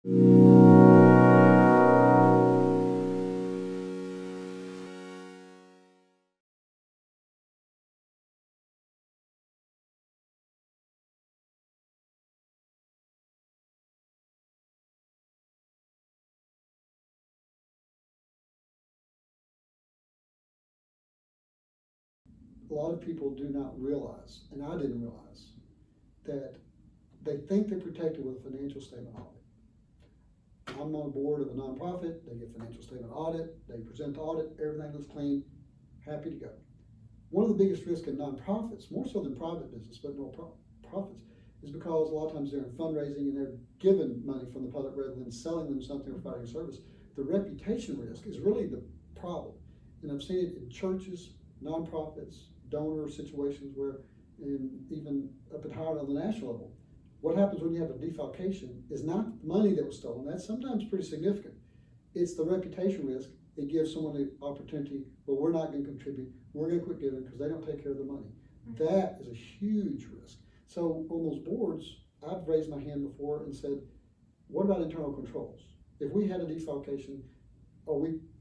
A lot of people do not realize, and I didn't realize, that they think they're protected with a financial statement audit. I'm on a board of a nonprofit, they get financial statement audit, they present the audit, everything looks clean, happy to go. One of the biggest risks in nonprofits, more so than private business, but no profits, is because a lot of times they're in fundraising and they're given money from the public rather than selling them something or providing a service. The reputation risk is really the problem. And I've seen it in churches, nonprofits, donor situations where, and even up at higher on the national level, what happens when you have a defalcation is not money that was stolen. That's sometimes pretty significant. It's the reputation risk. It gives someone the opportunity, well, we're not going to contribute. We're going to quit giving because they don't take care of the money. Mm-hmm. That is a huge risk. So on those boards, I've raised my hand before and said, what about internal controls? If we had a defalcation,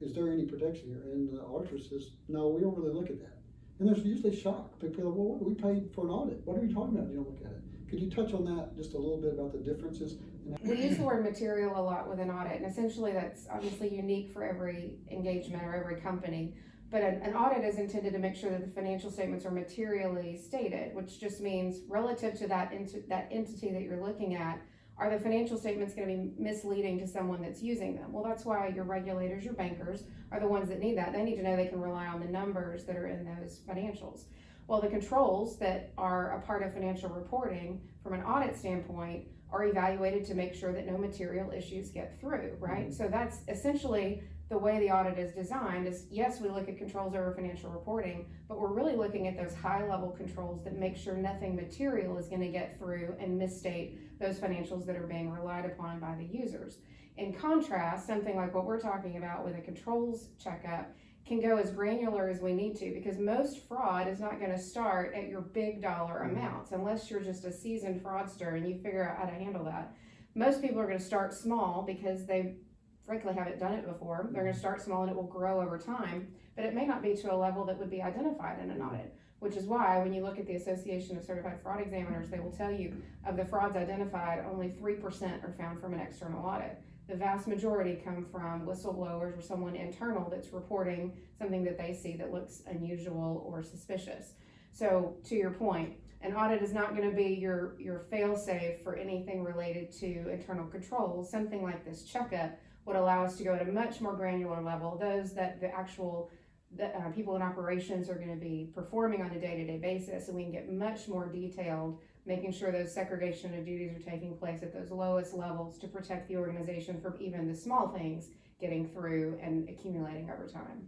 is there any protection here? And the auditor says, no, we don't really look at that. And there's usually shock. People are like, well, we paid for an audit. What are you talking about? You don't look at it. Could you touch on that just a little bit about the differences? We use the word material a lot with an audit, and essentially that's obviously unique for every engagement or every company. But an audit is intended to make sure that the financial statements are materially stated, which just means relative to that entity that you're looking at, are the financial statements going to be misleading to someone that's using them? Well, that's why your regulators, your bankers, are the ones that need that. They need to know they can rely on the numbers that are in those financials. Well, the controls that are a part of financial reporting from an audit standpoint are evaluated to make sure that no material issues get through, right? Mm-hmm. So that's essentially the way the audit is designed. Is yes, we look at controls over financial reporting, but we're really looking at those high level controls that make sure nothing material is going to get through and misstate those financials that are being relied upon by the users. In contrast, something like what we're talking about with a controls checkup can go as granular as we need to, because most fraud is not going to start at your big dollar amounts unless you're just a seasoned fraudster and you figure out how to handle that. Most people are going to start small because they frankly haven't done it before. They're going to start small and it will grow over time, but it may not be to a level that would be identified in an audit, which is why when you look at the Association of Certified Fraud Examiners, they will tell you of the frauds identified, only 3% are found from an external audit. The vast majority come from whistleblowers or someone internal that's reporting something that they see that looks unusual or suspicious. So to your point, an audit is not going to be your fail-safe for anything related to internal controls. Something like this checkup would allow us to go at a much more granular level, those that the actual people in operations are going to be performing on a day-to-day basis, and we can get much more detailed, making sure those segregation of duties are taking place at those lowest levels to protect the organization from even the small things getting through and accumulating over time.